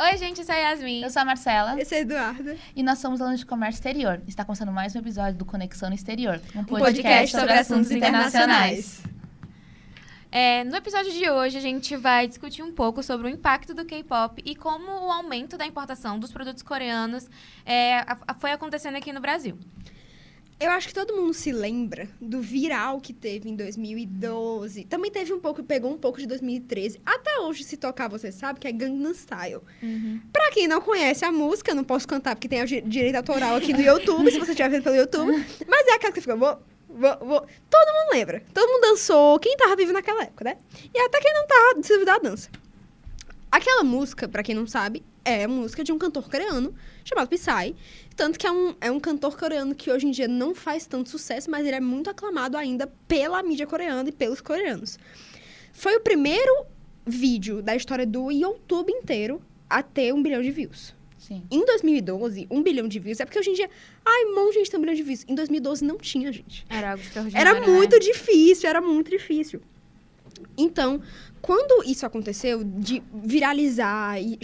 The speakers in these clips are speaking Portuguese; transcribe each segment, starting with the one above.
Oi, gente, eu sou a Yasmin. Eu sou a Marcela. Eu sou a Eduarda. E nós somos alunos de comércio exterior. Está começando mais um episódio do Conexão no Exterior. Um podcast sobre assuntos internacionais. No episódio de hoje, a gente vai discutir um pouco sobre o impacto do K-pop e como o aumento da importação dos produtos coreanos foi acontecendo aqui no Brasil. Eu acho que todo mundo se lembra do viral que teve em 2012. Também teve pegou um pouco de 2013. Até hoje, se tocar, você sabe que é Gangnam Style. Pra quem não conhece a música, eu não posso cantar porque tem direito autoral aqui no YouTube, se você estiver vendo pelo YouTube. Mas é aquela que fica... Todo mundo lembra. Todo mundo dançou. Quem tava vivo naquela época, né? E até quem não tava, se duvidar, dança. Aquela música, pra quem não sabe, é a música de um cantor coreano chamado Psy. Tanto que é um cantor coreano que hoje em dia não faz tanto sucesso, mas ele é muito aclamado ainda pela mídia coreana e pelos coreanos. Foi o primeiro vídeo da história do YouTube inteiro a ter 1 bilhão de views. Sim. Em 2012, 1 bilhão de views é porque hoje em dia... um monte de gente tem 1 bilhão de views. Em 2012 não tinha, gente. Era algo extraordinário, Era muito difícil. Então, quando isso aconteceu, de viralizar e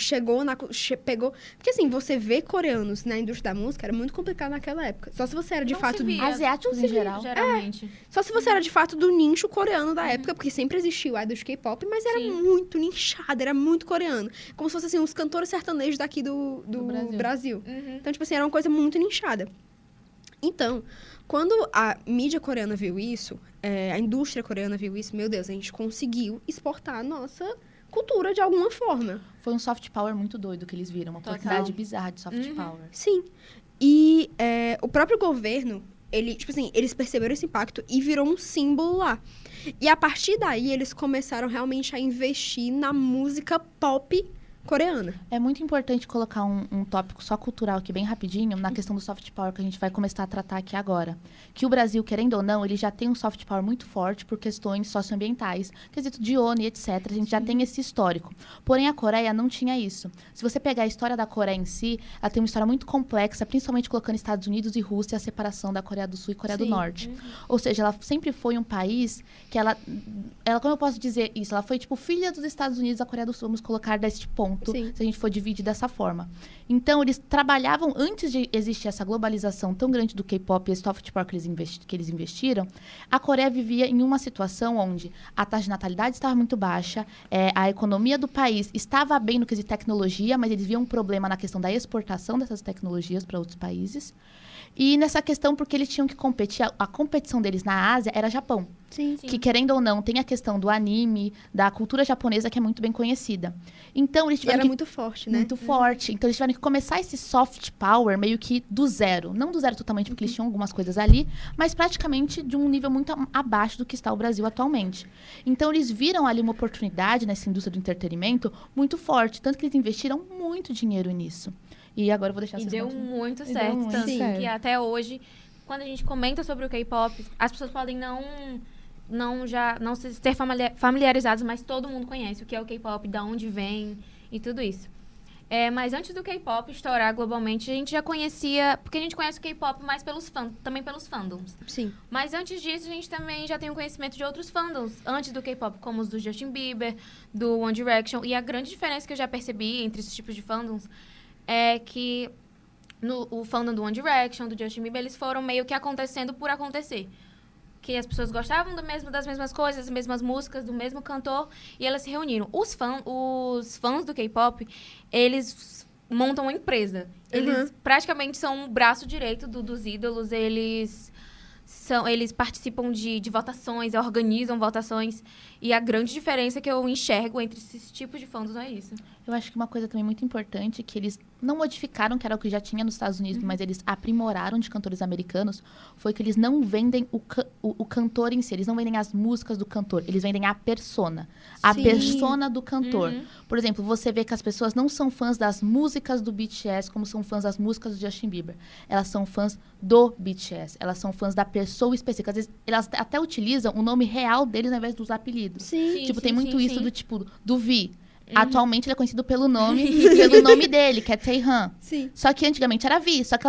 pegou... Porque assim, você vê coreanos na indústria da música era muito complicado naquela época. Só se você era de fato... Asiáticos em geral. Geralmente. Só se você era de fato do nicho coreano da época, porque sempre existiu o idol de K-pop, mas era muito nichado, era muito coreano. Como se fosse assim, os cantores sertanejos daqui do Brasil. Então, tipo assim, era uma coisa muito nichada. Então, quando a mídia coreana viu isso, a indústria coreana viu isso, meu Deus, a gente conseguiu exportar a nossa cultura de alguma forma. Foi um soft power muito doido que eles viram. Uma oportunidade bizarra de soft power. Sim. E o próprio governo, eles perceberam esse impacto e virou um símbolo lá. E a partir daí, eles começaram realmente a investir na música pop coreana. É muito importante colocar um tópico só cultural aqui, bem rapidinho, na questão do soft power que a gente vai começar a tratar aqui agora. Que o Brasil, querendo ou não, ele já tem um soft power muito forte por questões socioambientais, quesito de ONU e etc. A gente já tem esse histórico. Porém, a Coreia não tinha isso. Se você pegar a história da Coreia em si, ela tem uma história muito complexa, principalmente colocando Estados Unidos e Rússia, a separação da Coreia do Sul e Coreia do Norte. Ou seja, ela sempre foi um país que ela, como eu posso dizer isso? Ela foi, tipo, filha dos Estados Unidos da Coreia do Sul, vamos colocar desse ponto. Se a gente for dividir dessa forma. Então, eles trabalhavam, antes de existir essa globalização tão grande do K-pop e esse soft power que eles investiram, a Coreia vivia em uma situação onde a taxa de natalidade estava muito baixa, a economia do país estava bem no quesito tecnologia, mas eles viam um problema na questão da exportação dessas tecnologias para outros países. E nessa questão, porque eles tinham que competir, a competição deles na Ásia era Japão. Sim. Que, querendo ou não, tem a questão do anime, da cultura japonesa, que é muito bem conhecida. Então, eles tiveram muito forte, né? Muito forte. Então, eles tiveram que começar esse soft power meio que do zero. Não do zero totalmente, porque eles tinham algumas coisas ali, mas praticamente de um nível muito abaixo do que está o Brasil atualmente. Então, eles viram ali uma oportunidade nessa indústria do entretenimento muito forte. Tanto que eles investiram muito dinheiro nisso. E agora eu vou deixar vocês deu muito certo. Tanto que até hoje, quando a gente comenta sobre o K-pop, as pessoas podem não ser familiarizados, mas todo mundo conhece o que é o K-pop, de onde vem e tudo isso. Mas antes do K-pop estourar globalmente, a gente já conhecia... Porque a gente conhece o K-pop mais também pelos fandoms. Sim. Mas antes disso, a gente também já tem o conhecimento de outros fandoms antes do K-pop, como os do Justin Bieber, do One Direction. E a grande diferença que eu já percebi entre esses tipos de fandoms é que o fandom do One Direction, do Justin Bieber, eles foram meio que acontecendo por acontecer. Que as pessoas gostavam das mesmas coisas, das mesmas músicas, do mesmo cantor, e elas se reuniram. Os fãs do K-pop, eles montam uma empresa. Eles praticamente são o braço direito dos ídolos, eles participam de votações, organizam votações, e a grande diferença que eu enxergo entre esses tipos de fandoms é isso. Eu acho que uma coisa também muito importante é que eles não modificaram, que era o que já tinha nos Estados Unidos, mas eles aprimoraram de cantores americanos, foi que eles não vendem o cantor em si, eles não vendem as músicas do cantor, eles vendem a persona. A persona do cantor. Por exemplo, você vê que as pessoas não são fãs das músicas do BTS como são fãs das músicas do Justin Bieber. Elas são fãs do BTS, elas são fãs da pessoa específica. Às vezes, elas até utilizam o nome real deles ao invés dos apelidos. Tem muito isso do tipo, do V. Atualmente ele é conhecido pelo nome pelo nome dele, que é Taehan. Sim. Só que antigamente era V. Só que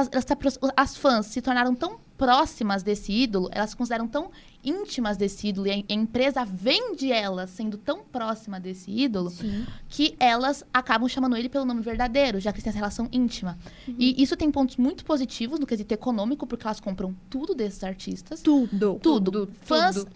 as fãs se tornaram tão próximas desse ídolo, elas se consideram tão íntimas desse ídolo, e a empresa vende elas sendo tão próxima desse ídolo, que elas acabam chamando ele pelo nome verdadeiro, já que eles têm essa relação íntima. E isso tem pontos muito positivos no quesito econômico, porque elas compram tudo desses artistas. Tudo. Fãs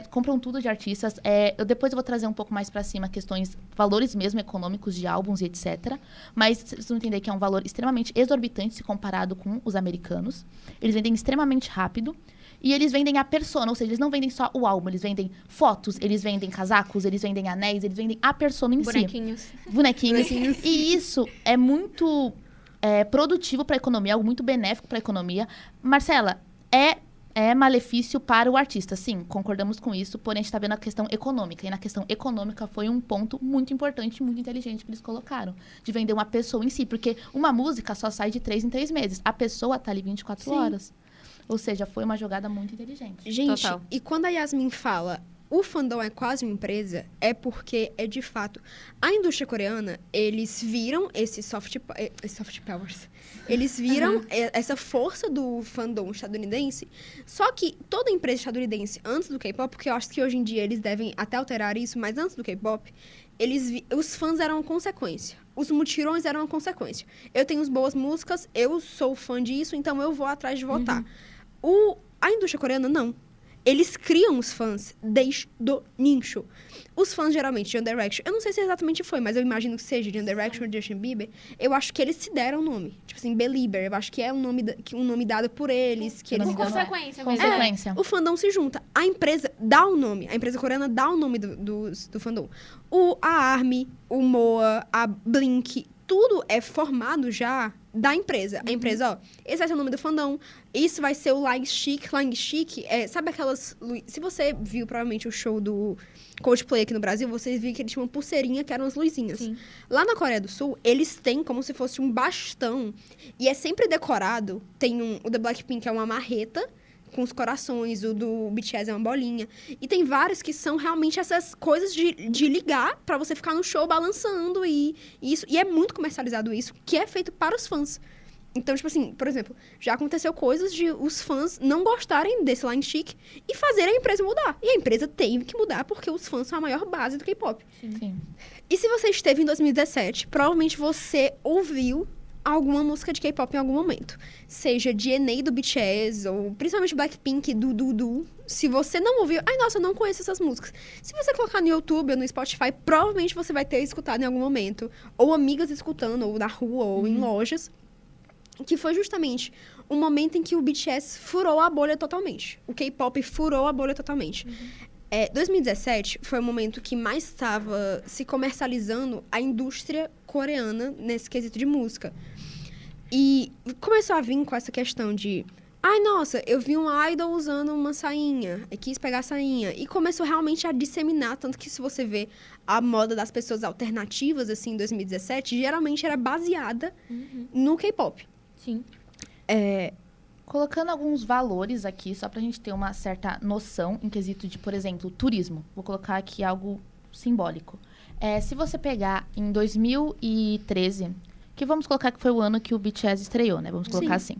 compram tudo de artistas. Depois eu vou trazer um pouco mais pra cima questões, valores mesmo econômicos de álbuns e etc. Mas vocês vão entender que é um valor extremamente exorbitante se comparado com os americanos. Eles vendem extremamente rápido. E eles vendem a persona, ou seja, eles não vendem só o álbum, eles vendem fotos, eles vendem casacos, eles vendem anéis, eles vendem a persona em si. Bonequinhos. E isso é muito produtivo para a economia, algo muito benéfico para a economia. Marcela, é malefício para o artista, sim, concordamos com isso, porém a gente está vendo a questão econômica. E na questão econômica foi um ponto muito importante, muito inteligente que eles colocaram, de vender uma pessoa em si, porque uma música só sai de 3 em 3 meses, a pessoa tá ali 24 horas. Ou seja, foi uma jogada muito inteligente. Gente, Total. E quando a Yasmin fala o fandom é quase uma empresa, é porque é de fato. A indústria coreana, eles viram esse soft powers. Eles viram essa força do fandom estadunidense. Só que toda empresa estadunidense, antes do K-pop, porque eu acho que hoje em dia eles devem até alterar isso, mas antes do K-pop, os fãs eram uma consequência. Os mutirões eram uma consequência. Eu tenho boas músicas, eu sou fã disso, então eu vou atrás de votar. A indústria coreana, não. Eles criam os fãs desde o nicho. Os fãs, geralmente, de One Direction, eu não sei se exatamente foi, mas eu imagino que seja de One Direction ou de Justin Bieber, eu acho que eles se deram nome. Tipo assim, Belieber, eu acho que é um nome dado por eles. Que eles consequência. O fandom se junta. A empresa dá o nome. A empresa coreana dá o nome do fandom. A ARMY, o MOA, a Blink, tudo é formado já da empresa. A empresa, ó, esse vai ser o nome do fandom, isso vai ser o Lying Chic. Lying Chic, sabe aquelas... Se você viu, provavelmente, o show do Coldplay aqui no Brasil, vocês viram que ele tinha uma pulseirinha que eram as luzinhas. Sim. Lá na Coreia do Sul, eles têm como se fosse um bastão, e é sempre decorado. Tem o da Blackpink é uma marreta, com os corações, o do BTS é uma bolinha. E tem vários que são realmente essas coisas de ligar pra você ficar no show balançando e é muito comercializado isso, que é feito para os fãs. Então, tipo assim, por exemplo, já aconteceu coisas de os fãs não gostarem desse Line Chic e fazerem a empresa mudar. E a empresa teve que mudar porque os fãs são a maior base do K-pop. Sim. E se você esteve em 2017, provavelmente você ouviu alguma música de K-pop em algum momento. Seja de NA do BTS, ou principalmente Blackpink, do. Se você não ouviu... Ai, nossa, eu não conheço essas músicas. Se você colocar no YouTube ou no Spotify, provavelmente você vai ter escutado em algum momento. Ou amigas escutando, ou na rua, ou em lojas. Que foi justamente o momento em que o BTS furou a bolha totalmente. O K-pop furou a bolha totalmente. 2017 foi o momento que mais estava se comercializando a indústria coreana nesse quesito de música. E começou a vir com essa questão de... Ai, nossa, eu vi um idol usando uma sainha. Eu quis pegar a sainha. E começou realmente a disseminar. Tanto que se você vê a moda das pessoas alternativas, assim, em 2017, geralmente era baseada no K-pop. Sim. Colocando alguns valores aqui, só pra gente ter uma certa noção em quesito de, por exemplo, turismo. Vou colocar aqui algo simbólico. Se você pegar em 2013, que vamos colocar que foi o ano que o BTS estreou, né? Vamos colocar assim.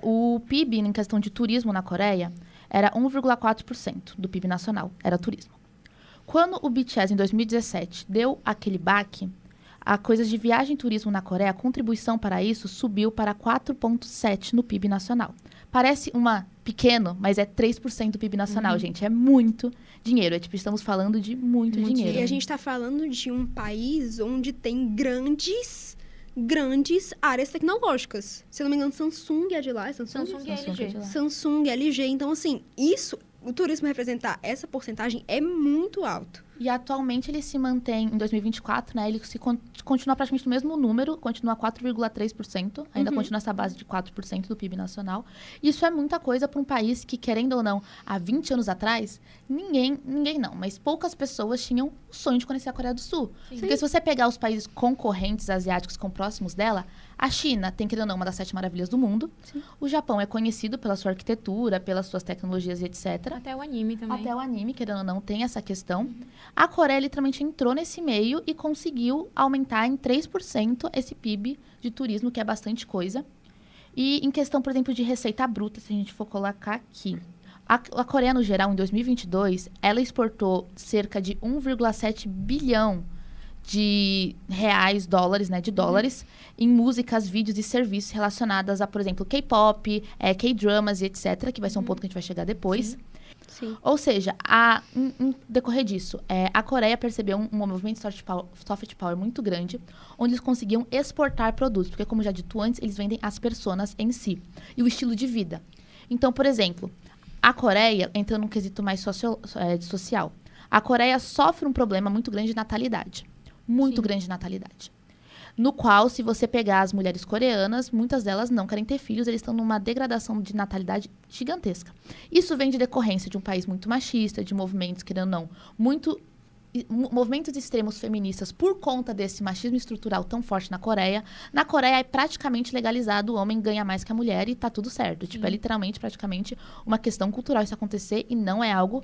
O PIB, em questão de turismo na Coreia, era 1,4% do PIB nacional, era turismo. Quando o BTS, em 2017, deu aquele baque, a coisa de viagem e turismo na Coreia, a contribuição para isso subiu para 4,7% no PIB nacional. Parece pequeno, mas é 3% do PIB nacional, gente. É muito dinheiro. Estamos falando de muito dinheiro. E a gente está falando de um país onde tem grandes áreas tecnológicas. Se eu não me engano, Samsung é de lá. Samsung e LG. Samsung e LG. Então, assim, o turismo representar essa porcentagem é muito alto. E atualmente ele se mantém em 2024, né? Ele continua praticamente no mesmo número, continua 4,3%, ainda continua essa base de 4% do PIB nacional. Isso é muita coisa para um país que, querendo ou não, há 20 anos atrás, ninguém não, mas poucas pessoas tinham o sonho de conhecer a Coreia do Sul. Sim. Porque se você pegar os países concorrentes asiáticos com próximos dela, a China tem, querendo ou não, uma das 7 maravilhas do mundo. Sim. O Japão é conhecido pela sua arquitetura, pelas suas tecnologias e etc. Até o anime também. Até o anime, querendo ou não, tem essa questão. A Coreia literalmente entrou nesse meio e conseguiu aumentar em 3% esse PIB de turismo, que é bastante coisa. E em questão, por exemplo, de receita bruta, se a gente for colocar aqui. A Coreia, no geral, em 2022, ela exportou cerca de 1,7 bilhão de reais, dólares, né, de dólares, em músicas, vídeos e serviços relacionadas a, por exemplo, K-pop, K-dramas e etc., que vai ser um ponto que a gente vai chegar depois. Sim. Ou seja, em decorrer disso, a Coreia percebeu um movimento de soft power muito grande, onde eles conseguiam exportar produtos, porque, como já dito antes, eles vendem as personas em si e o estilo de vida. Então, por exemplo, a Coreia, entrando num quesito mais social, a Coreia sofre um problema muito grande de natalidade. Muito grande de natalidade. No qual, se você pegar as mulheres coreanas, muitas delas não querem ter filhos, eles estão numa degradação de natalidade gigantesca. Isso vem de decorrência de um país muito machista, de movimentos, querendo ou não, movimentos extremos feministas por conta desse machismo estrutural tão forte na Coreia. Na Coreia é praticamente legalizado, o homem ganha mais que a mulher e tá tudo certo. Tipo, é literalmente, praticamente, uma questão cultural isso acontecer e não é algo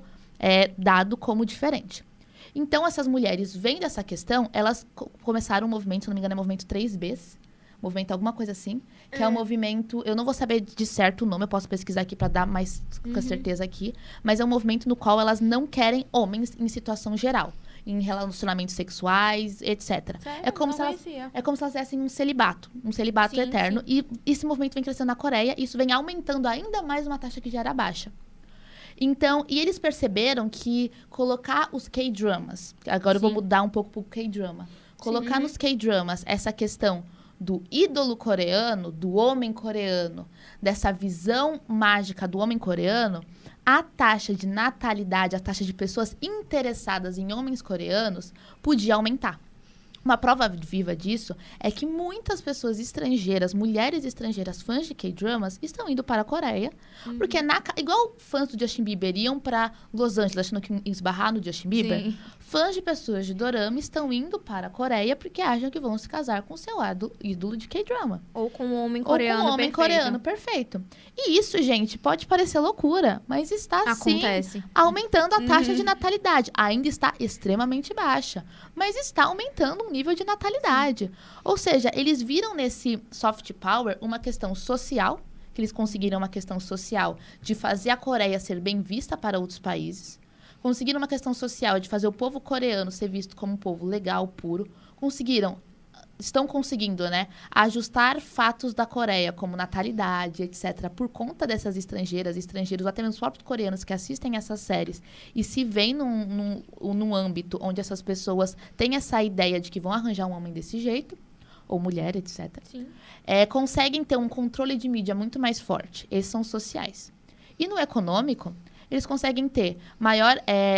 dado como diferente. Então, essas mulheres, vendo essa questão, elas começaram um movimento, se não me engano, é o movimento 3Bs, movimento alguma coisa assim, que é um movimento, eu não vou saber de certo o nome, eu posso pesquisar aqui para dar mais com certeza aqui, mas é um movimento no qual elas não querem homens em situação geral, em relacionamentos sexuais, etc. Sério? É como Não se conhecia. elas fizessem um celibato Sim, eterno, sim. e esse movimento vem crescendo na Coreia, e isso vem aumentando ainda mais uma taxa que já era baixa. Então, e eles perceberam que colocar os K-dramas, agora eu vou mudar um pouco pro K-drama, colocar nos K-dramas essa questão do ídolo coreano, do homem coreano, dessa visão mágica do homem coreano, a taxa de natalidade, a taxa de pessoas interessadas em homens coreanos podia aumentar. Uma prova viva disso é que muitas pessoas estrangeiras, mulheres estrangeiras, fãs de K-dramas, estão indo para a Coreia. Porque, igual fãs do Justin Bieber iam para Los Angeles achando que iam esbarrar no Justin Bieber, Sim. fãs de pessoas de dorama estão indo para a Coreia porque acham que vão se casar com seu ídolo de K-drama. Ou com um homem coreano Ou com um homem perfeito. coreano perfeito. E isso, gente, pode parecer loucura, mas está, sim, Acontece. aumentando a taxa de natalidade. Ainda está extremamente baixa, mas está aumentando um nível de natalidade. Ou seja, eles viram nesse soft power uma questão social, que eles conseguiram uma questão social de fazer a Coreia ser bem vista para outros países. Conseguiram uma questão social de fazer o povo coreano ser visto como um povo legal, puro. Estão conseguindo, né, ajustar fatos da Coreia, como natalidade, etc., por conta dessas estrangeiros, ou até mesmo os próprios coreanos que assistem essas séries e se veem num âmbito onde essas pessoas têm essa ideia de que vão arranjar um homem desse jeito, ou mulher, etc., Sim. conseguem ter um controle de mídia muito mais forte. Esses são os sociais. E no econômico, eles conseguem ter maior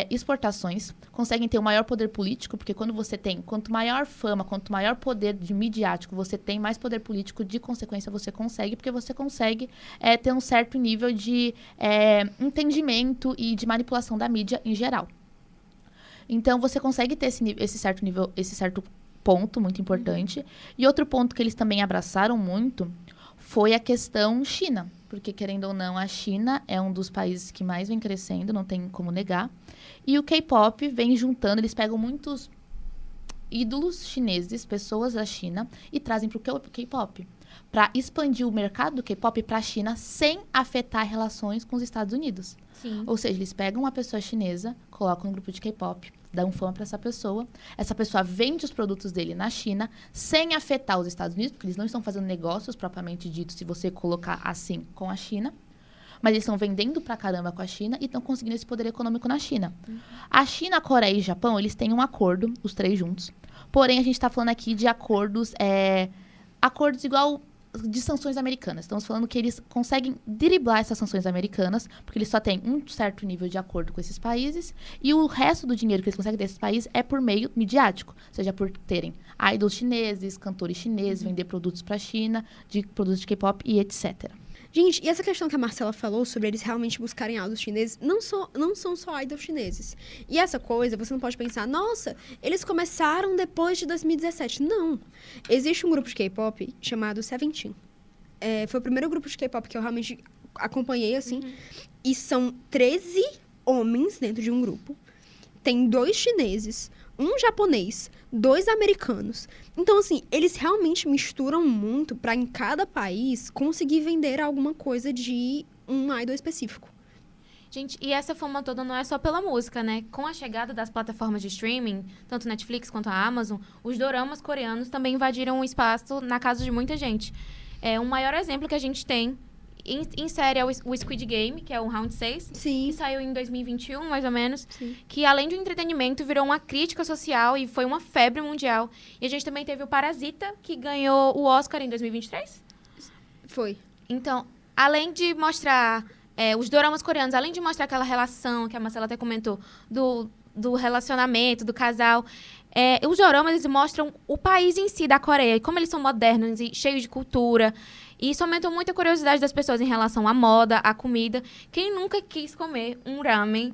exportações, conseguem ter um maior poder político, porque quanto maior fama, quanto maior poder de midiático você tem, mais poder político, de consequência, você consegue, porque você consegue ter um certo nível de entendimento e de manipulação da mídia em geral. Então, você consegue ter esse certo nível, esse certo ponto muito importante. E outro ponto que eles também abraçaram muito foi a questão China. Porque, querendo ou não, a China é um dos países que mais vem crescendo, não tem como negar. E o K-pop vem juntando, eles pegam muitos ídolos chineses, pessoas da China, e trazem para o K-pop. Para expandir o mercado do K-pop para a China sem afetar relações com os Estados Unidos. Sim. Ou seja, eles pegam uma pessoa chinesa, colocam um grupo de K-pop, dão fama para essa pessoa vende os produtos dele na China, sem afetar os Estados Unidos, porque eles não estão fazendo negócios propriamente dito, se você colocar assim, com a China, mas eles estão vendendo pra caramba com a China e estão conseguindo esse poder econômico na China. A China, a Coreia e o Japão, eles têm um acordo, os três juntos, porém a gente está falando aqui de acordos igual de sanções americanas. Estamos falando que eles conseguem driblar essas sanções americanas, porque eles só têm um certo nível de acordo com esses países, e o resto do dinheiro que eles conseguem desses países é por meio midiático, seja por terem idols chineses, cantores chineses, vender produtos para a China, produtos de K-pop e etc. Gente, e essa questão que a Marcela falou sobre eles realmente buscarem idols chineses, não são só idols chineses. E essa coisa, você não pode pensar, nossa, eles começaram depois de 2017. Não. Existe um grupo de K-pop chamado Seventeen. Foi o primeiro grupo de K-pop que eu realmente acompanhei, assim. E são 13 homens dentro de um grupo. Tem 2 chineses. um japonês, 2 americanos. Então, assim, eles realmente misturam muito pra em cada país conseguir vender alguma coisa de um idol específico. Gente, e essa fama toda não é só pela música, né? Com a chegada das plataformas de streaming, tanto Netflix quanto a Amazon, os doramas coreanos também invadiram o espaço na casa de muita gente. Um maior exemplo que a gente tem em série é o Squid Game, que é o Round 6. Sim. Que saiu em 2021, mais ou menos. Sim. Que, além de um entretenimento, virou uma crítica social e foi uma febre mundial. E a gente também teve o Parasita, que ganhou o Oscar em 2023. Foi. Então, além de mostrar... os doramas coreanos, além de mostrar aquela relação que a Marcela até comentou, do relacionamento, do casal, os doramas eles mostram o país em si da Coreia, e como eles são modernos e cheios de cultura. E isso aumentou muito a curiosidade das pessoas em relação à moda, à comida. Quem nunca quis comer um ramen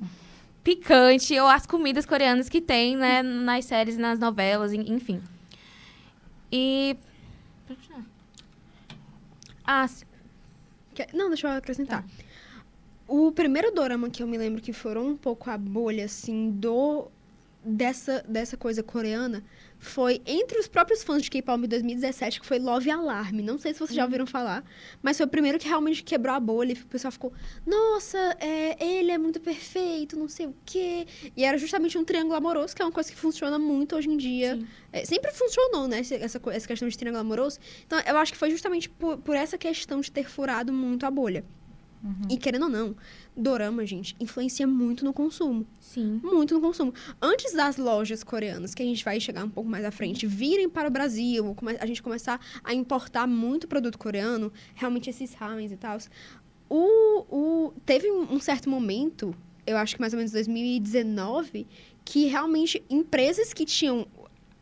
picante ou as comidas coreanas que tem, né, nas séries, nas novelas, enfim. E... Não, deixa eu acrescentar. Tá. O primeiro dorama que eu me lembro que foram um pouco a bolha, assim, dessa coisa coreana, foi entre os próprios fãs de K-pop em 2017, que foi Love Alarm. Não sei se vocês já ouviram falar, mas foi o primeiro que realmente quebrou a bolha. E o pessoal ficou, nossa, ele é muito perfeito, não sei o quê. E era justamente um triângulo amoroso, que é uma coisa que funciona muito hoje em dia. Sempre funcionou, né, essa questão de triângulo amoroso. Então, eu acho que foi justamente por essa questão de ter furado muito a bolha. E querendo ou não, dorama, gente, influencia muito no consumo. Sim. Muito no consumo. Antes das lojas coreanas, que a gente vai chegar um pouco mais à frente, virem para o Brasil, a gente começar a importar muito produto coreano, realmente esses ramens e tal, teve um certo momento, eu acho que mais ou menos 2019, que realmente empresas que tinham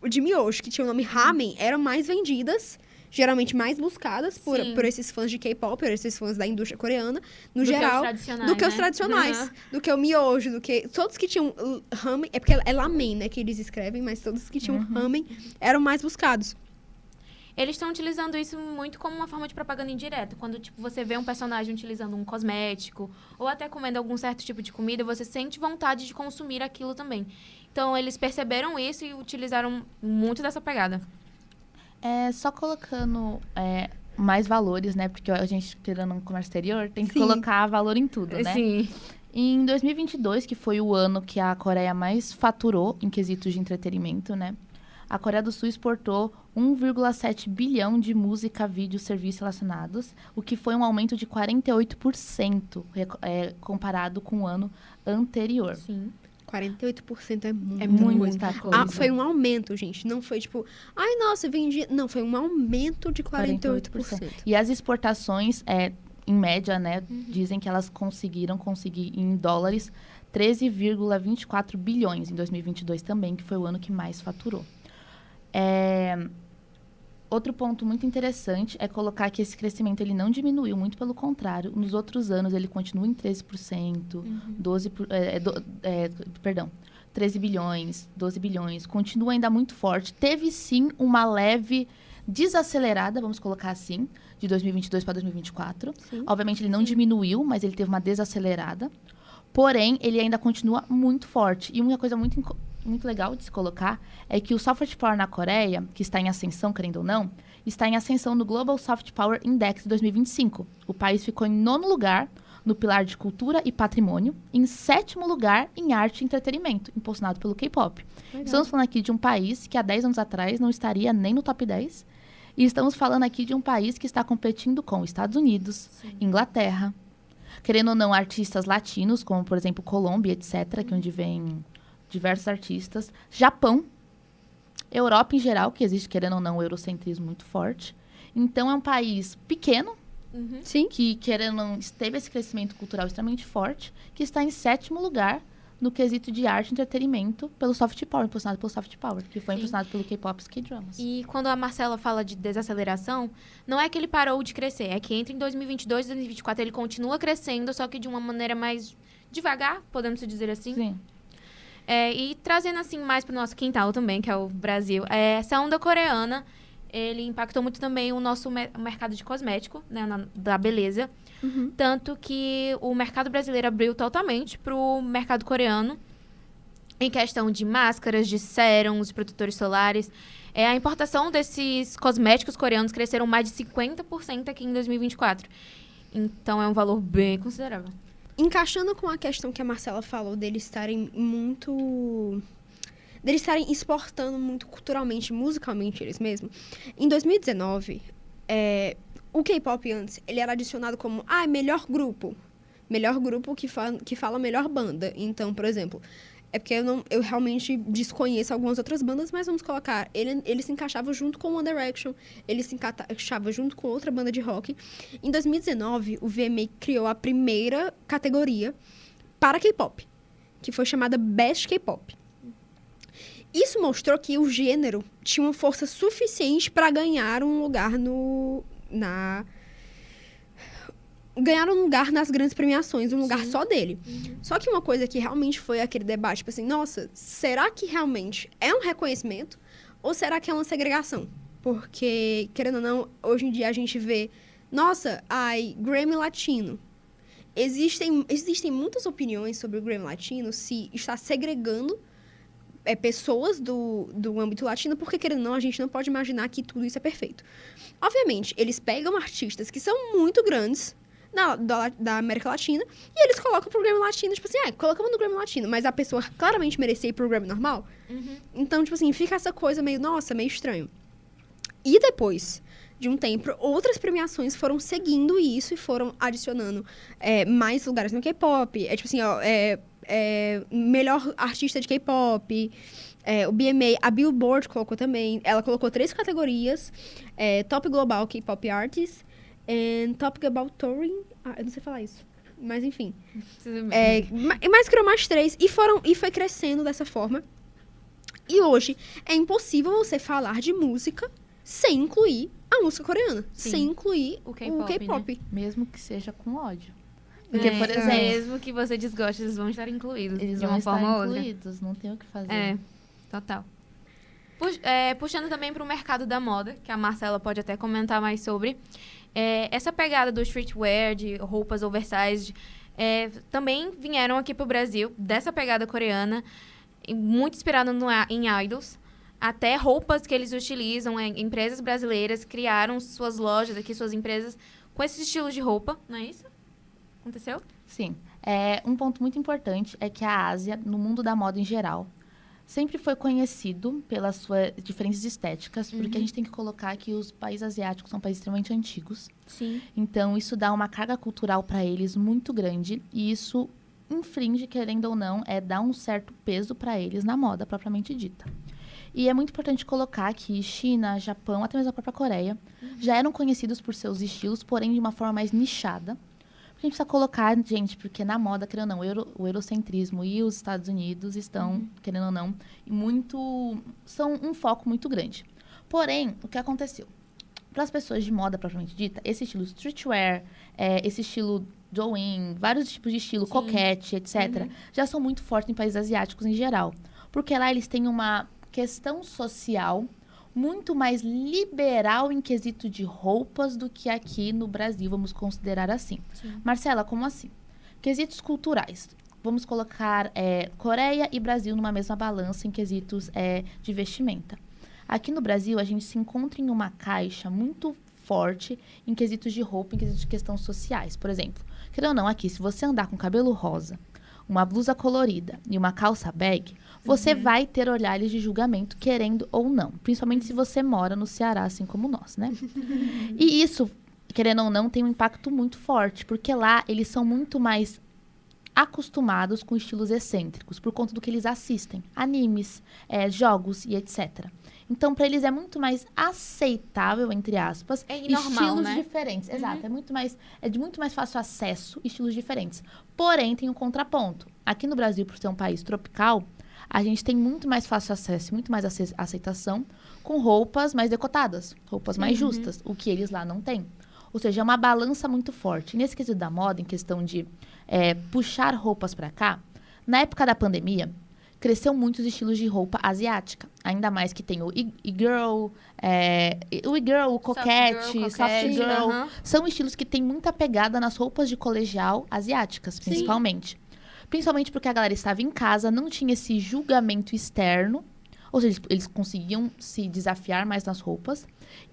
de miojo, que tinham o nome ramen, eram mais vendidas, geralmente mais buscadas por esses fãs de K-pop, por esses fãs da indústria coreana, no geral, do que os tradicionais. Do que o miojo, do que... Todos que tinham ramen, é porque é lamen, né, que eles escrevem, mas todos que tinham ramen eram mais buscados. Eles estão utilizando isso muito como uma forma de propaganda indireta. Quando, tipo, você vê um personagem utilizando um cosmético ou até comendo algum certo tipo de comida, você sente vontade de consumir aquilo também. Então, eles perceberam isso e utilizaram muito dessa pegada. Só colocando mais valores, né? Porque a gente, querendo um comércio exterior, tem que colocar valor em tudo, né? Sim. Em 2022, que foi o ano que a Coreia mais faturou em quesitos de entretenimento, né? A Coreia do Sul exportou 1,7 bilhão de música, vídeo, serviços relacionados, o que foi um aumento de 48% comparado com o ano anterior. Sim. 48% é muito. É muita coisa. Foi um aumento, gente. Não foi tipo, ai, nossa, vendi. Não, foi um aumento de 48%. E as exportações, em média, né, dizem que elas conseguir em dólares 13,24 bilhões em 2022 também, que foi o ano que mais faturou. Outro ponto muito interessante é colocar que esse crescimento ele não diminuiu, muito pelo contrário. Nos outros anos, ele continua em 13%, 13 bilhões, 12 bilhões. Continua ainda muito forte. Teve, sim, uma leve desacelerada, vamos colocar assim, de 2022 para 2024. Sim. Obviamente, ele não diminuiu, mas ele teve uma desacelerada. Porém, ele ainda continua muito forte. E uma coisa muito legal de se colocar é que o Soft Power na Coreia, que está em ascensão, querendo ou não, está em ascensão no Global Soft Power Index 2025. O país ficou em 9º lugar no pilar de cultura e patrimônio, em 7º lugar em arte e entretenimento, impulsionado pelo K-pop. Estamos falando aqui de um país que há 10 anos atrás não estaria nem no top 10. E estamos falando aqui de um país que está competindo com Estados Unidos, Inglaterra, querendo ou não, artistas latinos, como, por exemplo, Colômbia, etc., que é onde vem diversos artistas. Japão, Europa em geral, que existe, querendo ou não, um eurocentrismo muito forte. Então, é um país pequeno, que, querendo ou não, teve esse crescimento cultural extremamente forte, que está em 7º lugar no quesito de arte e entretenimento pelo Soft Power, impulsionado pelo Soft Power, que foi impulsionado pelo K-pop e K-dramas. E quando a Marcela fala de desaceleração, não é que ele parou de crescer, é que entre 2022 e 2024 ele continua crescendo, só que de uma maneira mais devagar, podemos dizer assim. Sim. E trazendo assim mais para o nosso quintal também, que é o Brasil, essa onda coreana, ele impactou muito também o nosso mercado de cosmético, né, da beleza. Tanto que o mercado brasileiro abriu totalmente para o mercado coreano. em questão de máscaras, de sérums, protetores solares. A importação desses cosméticos coreanos cresceram mais de 50% aqui em 2024. Então, é um valor bem considerável. Encaixando com a questão que a Marcela falou, deles estarem exportando muito culturalmente, musicalmente eles mesmos. Em 2019, o K-pop antes, ele era adicionado como, melhor grupo. Melhor grupo que fala melhor banda. Então, por exemplo, é porque eu realmente desconheço algumas outras bandas, mas vamos colocar, ele se encaixava junto com One Direction, ele se encaixava junto com outra banda de rock. Em 2019, o VMA criou a primeira categoria para K-pop, que foi chamada Best K-pop. Isso mostrou que o gênero tinha uma força suficiente para ganhar um lugar ganhar um lugar nas grandes premiações, um lugar só dele. Só que uma coisa que realmente foi aquele debate, tipo assim, nossa, será que realmente é um reconhecimento ou será que é uma segregação? Porque, querendo ou não, hoje em dia a gente vê, nossa, Grammy Latino. Existem muitas opiniões sobre o Grammy Latino, se está segregando pessoas do âmbito latino, porque, querendo ou não, a gente não pode imaginar que tudo isso é perfeito. Obviamente, eles pegam artistas que são muito grandes da América Latina, e eles colocam pro Grammy Latino, tipo assim, colocamos no Grammy Latino, mas a pessoa claramente merecia ir pro Grammy normal. Então, tipo assim, fica essa coisa meio estranho. E depois de um tempo, outras premiações foram seguindo isso e foram adicionando mais lugares no K-pop. Tipo assim, melhor artista de K-pop, o BMA, a Billboard colocou também, ela colocou 3 categorias, Top Global K-pop Artist, and Top Global Touring, eu não sei falar isso, mas enfim. Mas criou mais 3 e foi crescendo dessa forma. E hoje é impossível você falar de música sem incluir a música coreana, sem incluir o K-pop. Né? Mesmo que seja com ódio. Porque, por exemplo, mesmo que você desgoste, eles vão estar incluídos. Eles de vão uma estar forma incluídos, ou outra. não tem o que fazer. Total. Puxando também para o mercado da moda, que a Marcela pode até comentar mais sobre. Essa pegada do streetwear, de roupas oversized, também vieram aqui para o Brasil, dessa pegada coreana, muito inspirada em idols. Até roupas que eles utilizam, empresas brasileiras criaram suas lojas aqui, suas empresas, com esse estilo de roupa, não é isso? Aconteceu? Sim. Um ponto muito importante é que a Ásia, no mundo da moda em geral, sempre foi conhecido pelas suas diferentes estéticas, porque a gente tem que colocar que os países asiáticos são países extremamente antigos. Sim. Então, isso dá uma carga cultural para eles muito grande, e isso infringe, querendo ou não, dá um certo peso para eles na moda propriamente dita. E é muito importante colocar que China, Japão, até mesmo a própria Coreia, já eram conhecidos por seus estilos, porém de uma forma mais nichada. Porque a gente precisa colocar, gente, porque na moda, querendo ou não, o eurocentrismo e os Estados Unidos estão, querendo ou não, são um foco muito grande. Porém, o que aconteceu? Para as pessoas de moda propriamente dita, esse estilo streetwear, esse estilo Douyin, vários tipos de estilo, coquette, etc., já são muito fortes em países asiáticos em geral. Porque lá eles têm uma questão social muito mais liberal em quesito de roupas do que aqui no Brasil, vamos considerar assim. Sim. Marcela, como assim? Quesitos culturais. Vamos colocar Coreia e Brasil numa mesma balança em quesitos de vestimenta. Aqui no Brasil, a gente se encontra em uma caixa muito forte em quesitos de roupa, em quesitos de questões sociais. Por exemplo, querendo ou não, aqui, se você andar com cabelo rosa, uma blusa colorida e uma calça bag, você vai ter olhares de julgamento, querendo ou não. Principalmente se você mora no Ceará, assim como nós, né? E isso, querendo ou não, tem um impacto muito forte, porque lá eles são muito mais acostumados com estilos excêntricos, por conta do que eles assistem. Animes, jogos e etc. Então, para eles é muito mais aceitável, entre aspas, estilos diferentes. Exato, é de muito mais fácil acesso, estilos diferentes. Porém, tem um contraponto. Aqui no Brasil, por ser um país tropical, a gente tem muito mais fácil acesso, muito mais aceitação com roupas mais decotadas, roupas mais justas, o que eles lá não têm. Ou seja, é uma balança muito forte. Nesse quesito da moda, em questão de puxar roupas para cá, na época da pandemia, cresceu muito os estilos de roupa asiática. Ainda mais que tem o e-girl, o coquette, soft girl. São estilos que têm muita pegada nas roupas de colegial asiáticas, principalmente. Principalmente porque a galera estava em casa, não tinha esse julgamento externo. Ou seja, eles conseguiam se desafiar mais nas roupas.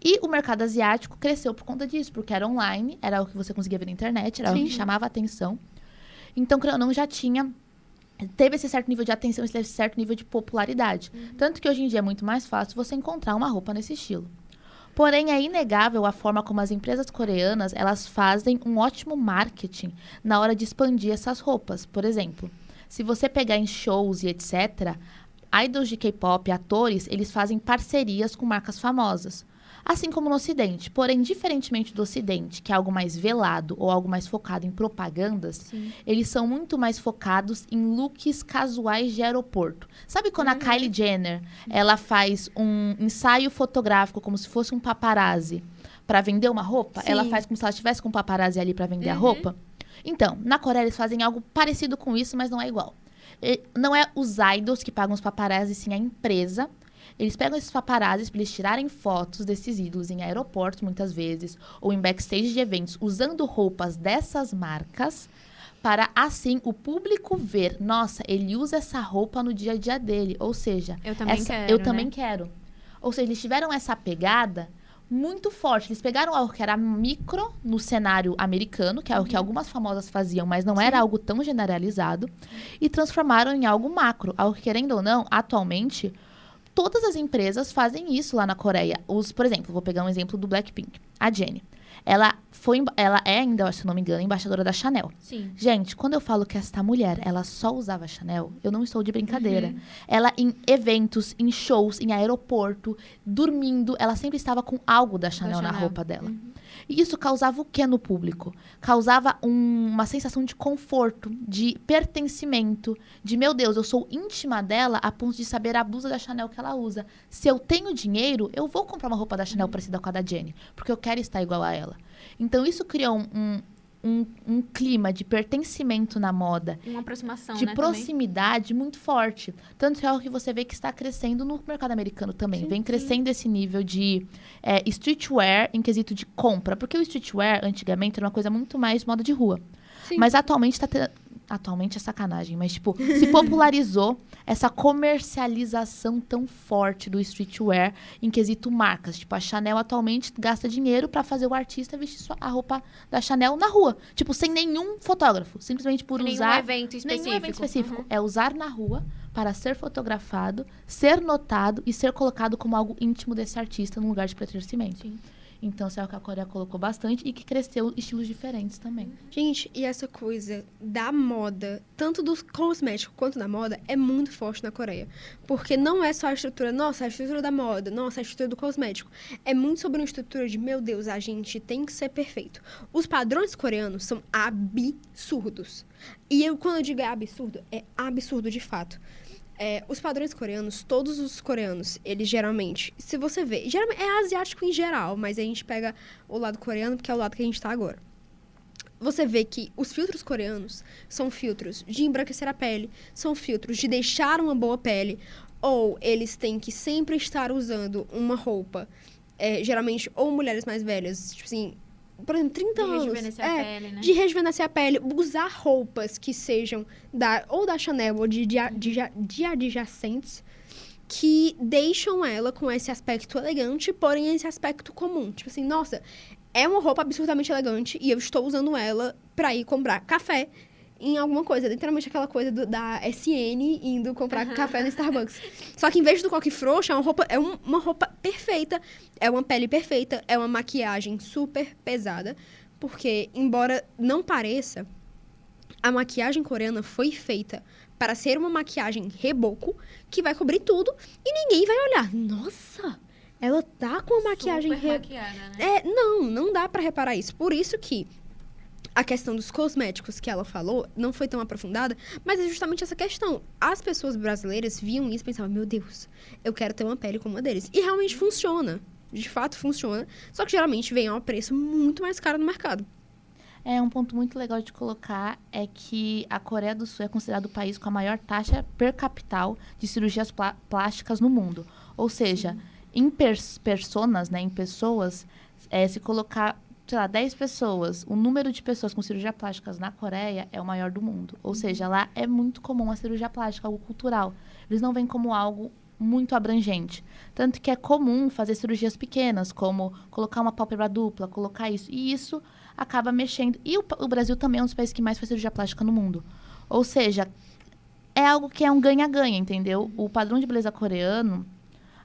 E o mercado asiático cresceu por conta disso, porque era online, era o que você conseguia ver na internet, era o que chamava a atenção. Então, creio ou não, teve esse certo nível de atenção, esse certo nível de popularidade. Tanto que hoje em dia é muito mais fácil você encontrar uma roupa nesse estilo. Porém, é inegável a forma como as empresas coreanas, elas fazem um ótimo marketing na hora de expandir essas roupas. Por exemplo, se você pegar em shows e etc., idols de K-pop, atores, eles fazem parcerias com marcas famosas. Assim como no Ocidente. Porém, diferentemente do Ocidente, que é algo mais velado ou algo mais focado em propagandas, eles são muito mais focados em looks casuais de aeroporto. Sabe quando a Kylie Jenner, ela faz um ensaio fotográfico como se fosse um paparazzi para vender uma roupa? Ela faz como se ela estivesse com um paparazzi ali para vender a roupa? Então, na Coreia eles fazem algo parecido com isso, mas não é igual. Não é os idols que pagam os paparazzi, sim a empresa. Eles pegam esses paparazzis para eles tirarem fotos desses ídolos em aeroportos, muitas vezes, ou em backstage de eventos, usando roupas dessas marcas, para, assim, o público ver, nossa, ele usa essa roupa no dia a dia dele. Ou seja, eu também quero. Ou seja, eles tiveram essa pegada muito forte. Eles pegaram algo que era micro no cenário americano, que é o que algumas famosas faziam, mas não era algo tão generalizado, e transformaram em algo macro. Algo que, querendo ou não, atualmente, todas as empresas fazem isso lá na Coreia. Por exemplo, vou pegar um exemplo do Blackpink. A Jennie. Ela é ainda, se não me engano, embaixadora da Chanel. Sim. Gente, quando eu falo que esta mulher, ela só usava Chanel, eu não estou de brincadeira. Ela, em eventos, em shows, em aeroporto, dormindo, ela sempre estava com algo da Chanel na roupa dela. E isso causava o que no público? Causava uma sensação de conforto, de pertencimento, de, meu Deus, eu sou íntima dela a ponto de saber a blusa da Chanel que ela usa. Se eu tenho dinheiro, eu vou comprar uma roupa da Chanel parecida com a da Jennie, porque eu quero estar igual a ela. Então, isso criou um clima de pertencimento na moda. Uma aproximação, de proximidade também muito forte. Tanto é algo que você vê que está crescendo no mercado americano também. Vem crescendo esse nível de streetwear em quesito de compra. Porque o streetwear, antigamente, era uma coisa muito mais moda de rua. Mas atualmente atualmente é sacanagem, mas, tipo, se popularizou essa comercialização tão forte do streetwear em quesito marcas. Tipo, a Chanel atualmente gasta dinheiro pra fazer o artista vestir a roupa da Chanel na rua. Tipo, sem nenhum fotógrafo. Simplesmente por usar... Nenhum evento específico. É usar na rua para ser fotografado, ser notado e ser colocado como algo íntimo desse artista num lugar de pertencimento. Sim. Então, isso é o que a Coreia colocou bastante e que cresceu estilos diferentes também. Gente, e essa coisa da moda, tanto dos cosméticos quanto da moda, é muito forte na Coreia. Porque não é só a estrutura, nossa, a estrutura da moda, nossa, a estrutura do cosmético. É muito sobre uma estrutura de, meu Deus, a gente tem que ser perfeito. Os padrões coreanos são absurdos. E quando eu digo é absurdo de fato. Os padrões coreanos, todos os coreanos, eles geralmente, se você vê, geralmente é asiático em geral, mas a gente pega o lado coreano porque é o lado que a gente tá agora. Você vê que os filtros coreanos são filtros de embranquecer a pele, são filtros de deixar uma boa pele, ou eles têm que sempre estar usando uma roupa, geralmente, ou mulheres mais velhas, tipo assim, por exemplo, 30 anos. De rejuvenescer a pele, né? De rejuvenescer a pele. Usar roupas que sejam ou da Chanel ou de adjacentes que deixam ela com esse aspecto elegante, porém esse aspecto comum. Tipo assim, nossa, é uma roupa absurdamente elegante e eu estou usando ela pra ir comprar café em alguma coisa. Literalmente aquela coisa da SN indo comprar café no Starbucks. Só que em vez do coque frouxo, é uma roupa perfeita, é uma pele perfeita, é uma maquiagem super pesada. Porque, embora não pareça, a maquiagem coreana foi feita para ser uma maquiagem reboco, que vai cobrir tudo e ninguém vai olhar. Nossa, ela tá com a maquiagem... Super maquiada, né? Não dá pra reparar isso. Por isso que a questão dos cosméticos que ela falou não foi tão aprofundada, mas é justamente essa questão. As pessoas brasileiras viam isso e pensavam, meu Deus, eu quero ter uma pele como a deles. E realmente funciona. De fato funciona. Só que geralmente vem a um preço muito mais caro no mercado. Um ponto muito legal de colocar é que a Coreia do Sul é considerado o país com a maior taxa per capital de cirurgias plásticas no mundo. Ou seja, em personas, né, em pessoas, se colocar sei lá, 10 pessoas, o número de pessoas com cirurgia plástica na Coreia é o maior do mundo. Ou seja, lá é muito comum a cirurgia plástica, algo cultural. Eles não veem como algo muito abrangente. Tanto que é comum fazer cirurgias pequenas, como colocar uma pálpebra dupla, colocar isso. E isso acaba mexendo. E o Brasil também é um dos países que mais faz cirurgia plástica no mundo. Ou seja, é algo que é um ganha-ganha, entendeu? O padrão de beleza coreano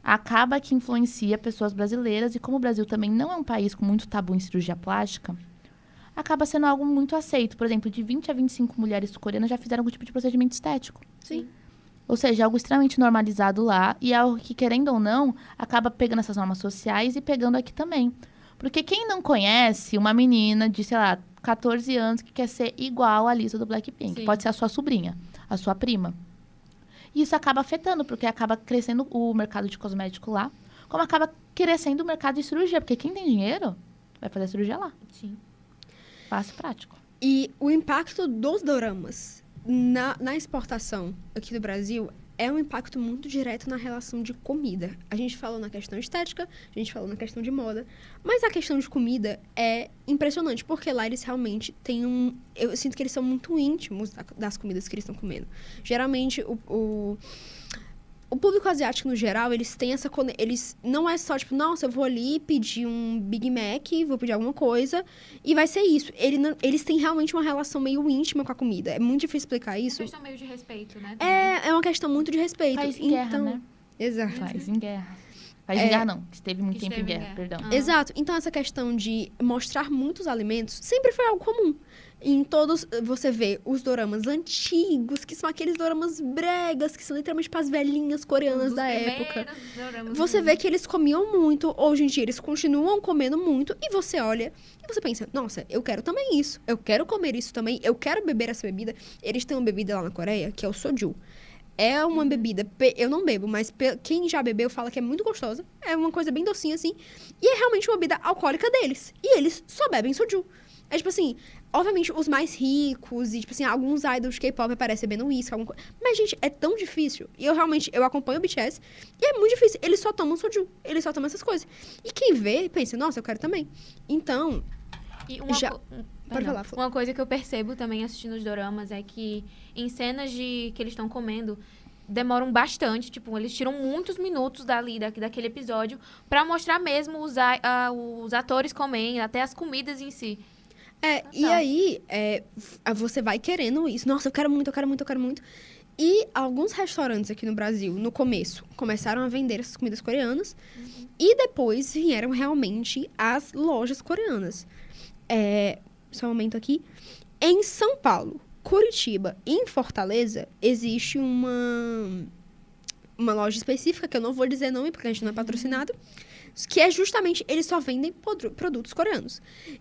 acaba que influencia pessoas brasileiras. E como o Brasil também não é um país com muito tabu em cirurgia plástica, acaba sendo algo muito aceito. Por exemplo, de 20 a 25 mulheres coreanas já fizeram algum tipo de procedimento estético. Sim. Ou seja, algo extremamente normalizado lá e algo que, querendo ou não, acaba pegando essas normas sociais e pegando aqui também. Porque quem não conhece uma menina de, sei lá, 14 anos que quer ser igual a Lisa do Blackpink? Sim. Pode ser a sua sobrinha, a sua prima. E isso acaba afetando, porque acaba crescendo o mercado de cosmético lá, como acaba crescendo o mercado de cirurgia. Porque quem tem dinheiro vai fazer cirurgia lá. Sim. Fácil e prático. E o impacto dos doramas na exportação aqui do Brasil é um impacto muito direto na relação de comida. A gente falou na questão estética, a gente falou na questão de moda, mas a questão de comida é impressionante, porque lá eles realmente têm eu sinto que eles são muito íntimos das comidas que eles estão comendo. Geralmente, o público asiático, no geral, eles têm essa... Eles não é só, tipo, nossa, eu vou ali pedir um Big Mac, vou pedir alguma coisa, e vai ser isso. Eles têm realmente uma relação meio íntima com a comida. É muito difícil explicar isso. É uma questão meio de respeito, né? É uma questão muito de respeito. País em guerra, né? Exato. Faz em guerra. Faz em guerra, não. Esteve muito tempo em guerra, perdão. Exato. Então, essa questão de mostrar muitos alimentos sempre foi algo comum. Em todos, você vê os doramas antigos, que são aqueles doramas bregas, que são literalmente para as velhinhas coreanas da época. Você vê que eles comiam muito, hoje em dia eles continuam comendo muito, e você olha e você pensa, nossa, eu quero também isso, eu quero comer isso também, eu quero beber essa bebida. Eles têm uma bebida lá na Coreia, que é o soju. É uma bebida, eu não bebo, mas quem já bebeu fala que é muito gostosa. É uma coisa bem docinha, assim. E é realmente uma bebida alcoólica deles. E eles só bebem soju. É tipo assim, obviamente, os mais ricos e, tipo assim, alguns idols de K-pop aparecem bebendo uísque, alguma coisa. Mas, gente, é tão difícil. E eu acompanho o BTS e é muito difícil. Eles só tomam soju, eles só tomam essas coisas. E quem vê, pensa, nossa, eu quero também. Então, E Pode falar, uma coisa que eu percebo também assistindo os doramas é que em cenas que eles estão comendo, demoram bastante, tipo, eles tiram muitos minutos daquele episódio pra mostrar mesmo os atores comendo, até as comidas em si. E aí, você vai querendo isso. Nossa, eu quero muito, eu quero muito, eu quero muito. E alguns restaurantes aqui no Brasil, no começo, começaram a vender essas comidas coreanas. E depois vieram realmente as lojas coreanas. Só um momento aqui. Em São Paulo, Curitiba e em Fortaleza, existe uma loja específica, que eu não vou dizer nome, porque a gente não é patrocinado, que é justamente, eles só vendem produtos coreanos.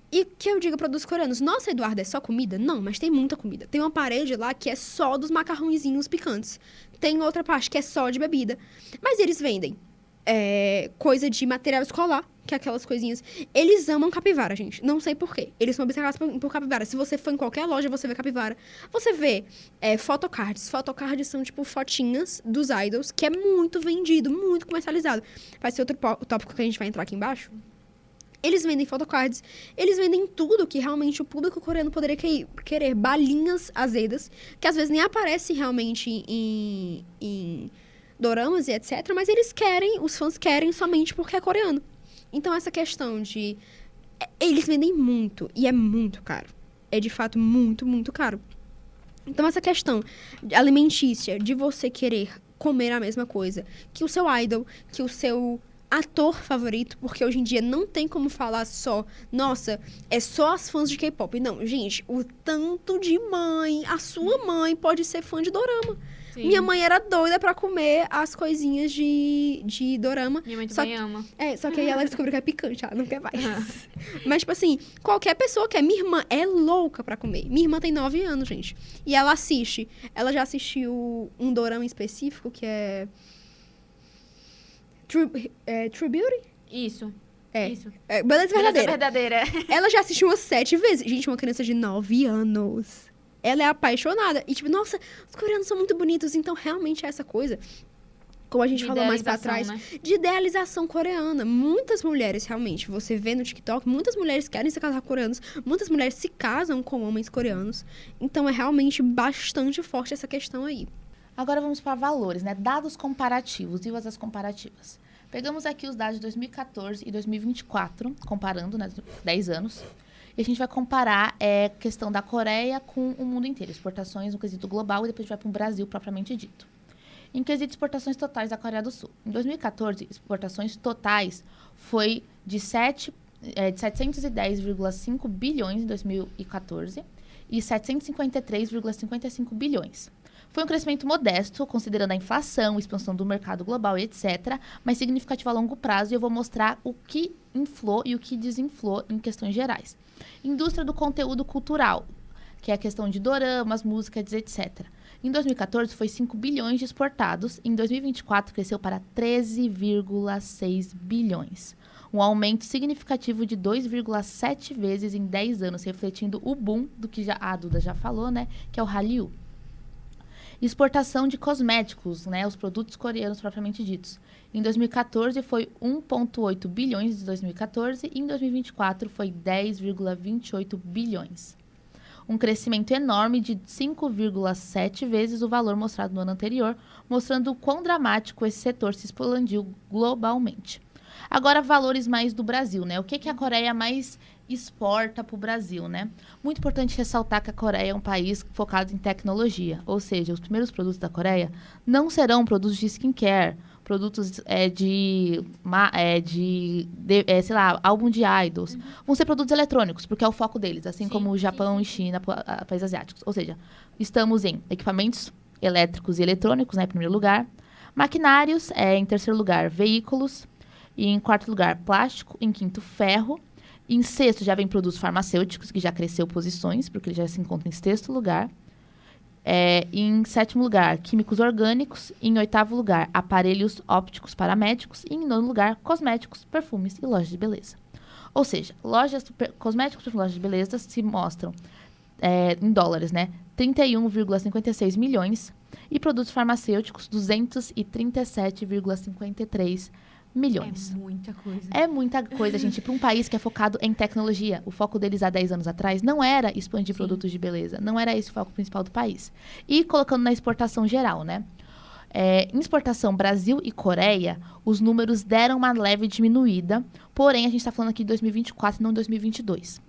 E que eu diga produtos coreanos, nossa, Eduardo, é só comida? Não, mas tem muita comida. Tem uma parede lá que é só dos macarrõezinhos picantes. Tem outra parte que é só de bebida. Mas eles vendem coisa de material escolar, que é aquelas coisinhas. Eles amam capivara, gente. Não sei por quê. Eles são obcecados por capivara. Se você for em qualquer loja, você vê capivara. Você vê photocards. Photocards são, tipo, fotinhas dos idols, que é muito vendido, muito comercializado. Vai ser outro tópico que a gente vai entrar aqui embaixo. Eles vendem photocards. Eles vendem tudo que realmente o público coreano poderia querer. Balinhas azedas, que às vezes nem aparecem realmente em doramas e etc. Mas os fãs querem somente porque é coreano. Então, essa questão de... Eles vendem muito, e é muito caro. É, de fato, muito, muito caro. Então, essa questão alimentícia, de você querer comer a mesma coisa que o seu idol, que o seu ator favorito, porque hoje em dia não tem como falar só, nossa, é só as fãs de K-pop. Não, gente, o tanto de mãe, a sua mãe pode ser fã de dorama. Sim. Minha mãe era doida pra comer as coisinhas de dorama. Minha mãe também ama. Só que aí ela descobriu que é picante, ela não quer mais. Mas, tipo assim, qualquer pessoa quer. Minha irmã é louca pra comer. Minha irmã tem 9 anos, gente. E ela assiste. Ela já assistiu um dorama específico, que é... True Beauty? Isso. Isso. Beleza Verdadeira. Verdadeira. Ela já assistiu umas 7 vezes. Gente, uma criança de 9 anos. Ela é apaixonada. E tipo, nossa, os coreanos são muito bonitos. Então, realmente é essa coisa como a gente De falou mais pra trás, idealização, né? de idealização coreana. Muitas mulheres, realmente, você vê no TikTok, muitas mulheres querem se casar com coreanos, muitas mulheres se casam com homens coreanos. Então, é realmente bastante forte essa questão aí. Agora vamos para valores, né? Dados comparativos, IVAs comparativas. Pegamos aqui os dados de 2014 e 2024, comparando, né, 10 anos. E a gente vai comparar a questão da Coreia com o mundo inteiro. Exportações no quesito global e depois a gente vai para o Brasil propriamente dito. Em quesito exportações totais da Coreia do Sul. Em 2014, exportações totais foi de 710,5 bilhões em 2014 e 753,55 bilhões. Foi um crescimento modesto, considerando a inflação, expansão do mercado global e etc., mas significativo a longo prazo, e eu vou mostrar o que inflou e o que desinflou em questões gerais. Indústria do conteúdo cultural, que é a questão de doramas, músicas, etc. Em 2014, foi 5 bilhões de exportados, em 2024 cresceu para 13,6 bilhões. Um aumento significativo de 2,7 vezes em 10 anos, refletindo o boom do que a Duda já falou, né, que é o Hallyu. Exportação de cosméticos, né, os produtos coreanos propriamente ditos. Em 2014 foi 1,8 bilhões em 2014 e em 2024 foi 10,28 bilhões. Um crescimento enorme de 5,7 vezes o valor mostrado no ano anterior, mostrando o quão dramático esse setor se expandiu globalmente. Agora, valores mais do Brasil, né? O que a Coreia mais exporta para o Brasil, né? Muito importante ressaltar que a Coreia é um país focado em tecnologia, ou seja, os primeiros produtos da Coreia não serão produtos de skincare, produtos sei lá, álbum de idols. Vão ser produtos eletrônicos, porque é o foco deles, assim como o Japão e China, países asiáticos. Ou seja, estamos em equipamentos elétricos e eletrônicos, né, em primeiro lugar. Maquinários, em terceiro lugar, veículos. E em quarto lugar, plástico. Em quinto, ferro. Em sexto, já vem produtos farmacêuticos, que já cresceu posições, porque ele já se encontra em sexto lugar. Em sétimo lugar, químicos orgânicos. Em oitavo lugar, aparelhos ópticos para médicos. E em nono lugar, cosméticos, perfumes e lojas de beleza. Ou seja, cosméticos e lojas de beleza se mostram em dólares, né? 31,56 milhões. E produtos farmacêuticos, 237,53 milhões. É muita coisa. É muita coisa, gente. Para um país que é focado em tecnologia, o foco deles há 10 anos atrás não era expandir produtos de beleza. Não era esse o foco principal do país. E colocando na exportação geral, né? Em exportação Brasil e Coreia, os números deram uma leve diminuída. Porém, a gente está falando aqui de 2024 e não 2022.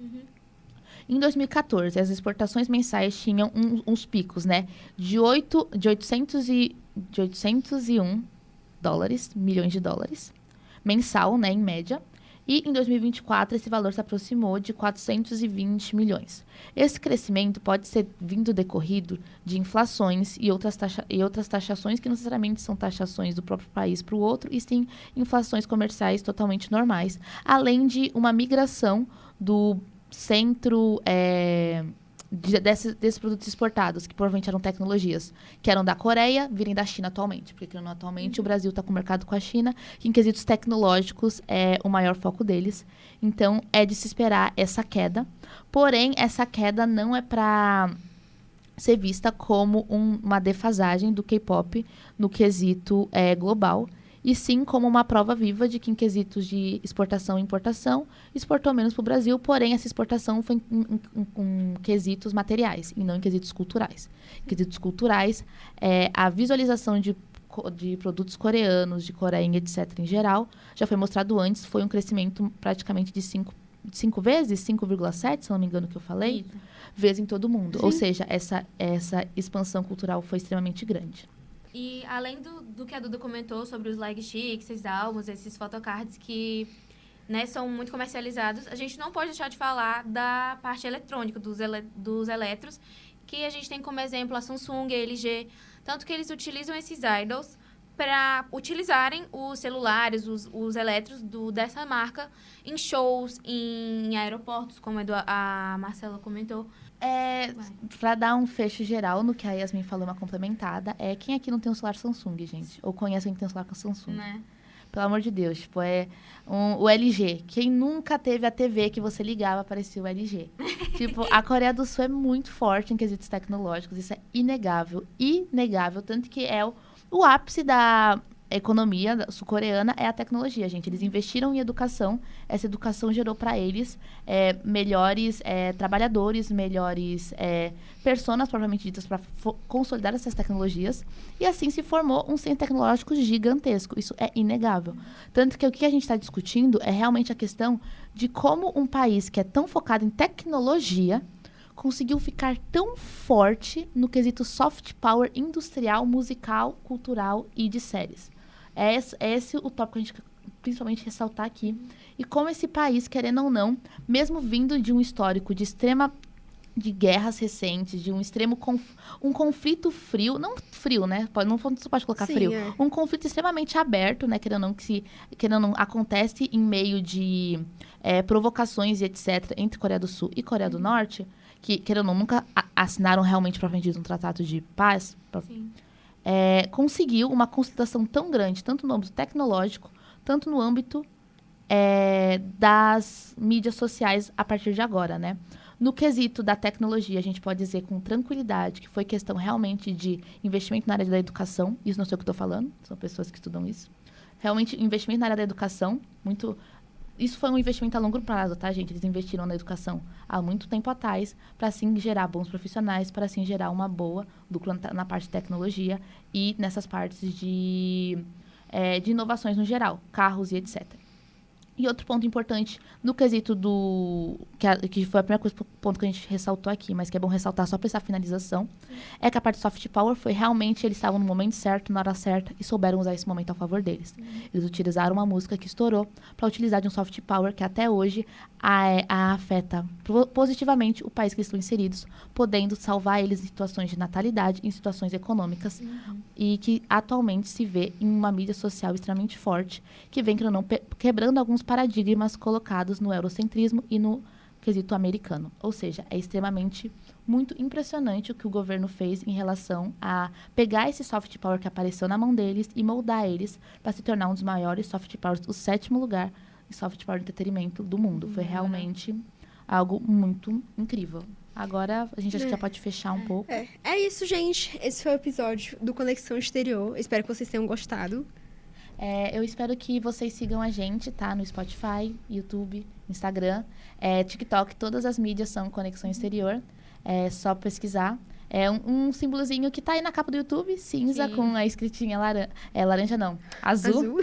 Em 2014, as exportações mensais tinham uns picos, né? De 801 milhões de dólares, mensal, né, em média. E em 2024, esse valor se aproximou de 420 milhões. Esse crescimento pode ser vindo decorrido de inflações e outras taxações que não necessariamente são taxações do próprio país para o outro, e sim inflações comerciais totalmente normais, além de uma migração do centro desses produtos exportados, que provavelmente eram tecnologias, que eram da Coreia, virem da China atualmente. Porque atualmente o Brasil está com o mercado com a China, que em quesitos tecnológicos é o maior foco deles. Então, é de se esperar essa queda. Porém, essa queda não é para ser vista como uma defasagem do K-pop no quesito global, e sim como uma prova viva de que em quesitos de exportação e importação, exportou menos para o Brasil, porém essa exportação foi em quesitos materiais e não em quesitos culturais. Em quesitos culturais, a visualização de produtos coreanos, de Coreia, etc., em geral, já foi mostrado antes, foi um crescimento praticamente de 5 vezes, 5,7, se não me engano que eu falei, vezes em todo o mundo. Sim. Ou seja, essa expansão cultural foi extremamente grande. E além do que a Duda comentou sobre os lag sticks, esses álbuns, esses photocards que, né, são muito comercializados, a gente não pode deixar de falar da parte eletrônica, dos eletros, que a gente tem como exemplo a Samsung, a LG, tanto que eles utilizam esses idols para utilizarem os celulares, os eletros dessa marca em shows, em aeroportos, como a Marcela comentou. Para dar um fecho geral no que a Yasmin falou, uma complementada, quem aqui não tem um celular Samsung, gente? Ou conhece alguém que tem um celular com Samsung? Né? Pelo amor de Deus, tipo, o LG. Quem nunca teve a TV que você ligava, aparecia o LG. Tipo, a Coreia do Sul é muito forte em quesitos tecnológicos, isso é inegável, tanto que é o ápice da economia sul-coreana é a tecnologia, gente. Eles investiram em educação, essa educação gerou para eles melhores trabalhadores, melhores personas propriamente ditas para consolidar essas tecnologias. E assim se formou um centro tecnológico gigantesco. Isso é inegável. Tanto que o que a gente está discutindo é realmente a questão de como um país que é tão focado em tecnologia conseguiu ficar tão forte no quesito soft power industrial, musical, cultural e de séries. É esse o tópico que a gente quer principalmente ressaltar aqui. E como esse país, querendo ou não, mesmo vindo de um histórico de guerras recentes, de um extremo um conflito frio, não frio, né? Não se pode colocar Sim, frio. é. Um conflito extremamente aberto, né? Querendo ou não, acontece em meio de provocações e etc. entre Coreia do Sul e Coreia do Norte, que, querendo ou não, nunca assinaram realmente propriamente dito um tratado de paz. Sim. Conseguiu uma consolidação tão grande, tanto no âmbito tecnológico, tanto no âmbito das mídias sociais a partir de agora, né? No quesito da tecnologia, a gente pode dizer com tranquilidade que foi questão realmente de investimento na área da educação. Isso não sei o que estou falando, são pessoas que estudam isso. Realmente, investimento na área da educação, muito... Isso foi um investimento a longo prazo, tá, gente? Eles investiram na educação há muito tempo atrás para, assim, gerar bons profissionais, para, assim, gerar uma boa dupla na parte de tecnologia e nessas partes de inovações no geral, carros e etc. E outro ponto importante no quesito que foi a primeira ponto que a gente ressaltou aqui, mas que é bom ressaltar só para essa finalização, é que a parte de soft power foi realmente, eles estavam no momento certo, na hora certa, e souberam usar esse momento a favor deles. Eles utilizaram uma música que estourou para utilizar de um soft power que até hoje afeta positivamente o país que eles estão inseridos, podendo salvar eles em situações de natalidade, em situações econômicas, e que atualmente se vê em uma mídia social extremamente forte, que vem quebrando alguns paradigmas colocados no eurocentrismo e no quesito americano. Ou seja, é extremamente, muito impressionante o que o governo fez em relação a pegar esse soft power que apareceu na mão deles e moldar eles para se tornar um dos maiores soft powers, o 7º lugar em soft power de entretenimento do mundo. Foi realmente algo muito incrível. Agora, a gente acho que já pode fechar um pouco. É isso, gente. Esse foi o episódio do Conexão Exterior. Espero que vocês tenham gostado. Eu espero que vocês sigam a gente, tá? No Spotify, YouTube, Instagram, TikTok, todas as mídias são Conexão Exterior. É só pesquisar. É um símbolozinho que tá aí na capa do YouTube, cinza, Sim. com a escritinha laranja não, azul.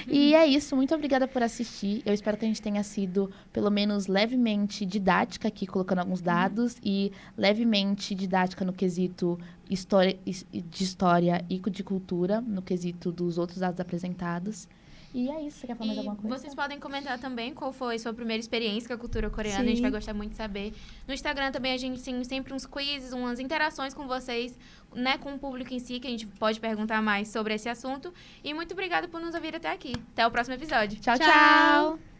E é isso, muito obrigada por assistir. Eu espero que a gente tenha sido, pelo menos, levemente didática aqui, colocando alguns dados, e levemente didática no quesito de história e de cultura, no quesito dos outros dados apresentados. E é isso, você quer falar mais alguma coisa? Vocês podem comentar também qual foi sua primeira experiência com a cultura coreana. Sim. A gente vai gostar muito de saber. No Instagram também a gente tem sempre uns quizzes, umas interações com vocês, né, com o público em si, que a gente pode perguntar mais sobre esse assunto. E muito obrigada por nos ouvir até aqui. Até o próximo episódio. Tchau, tchau!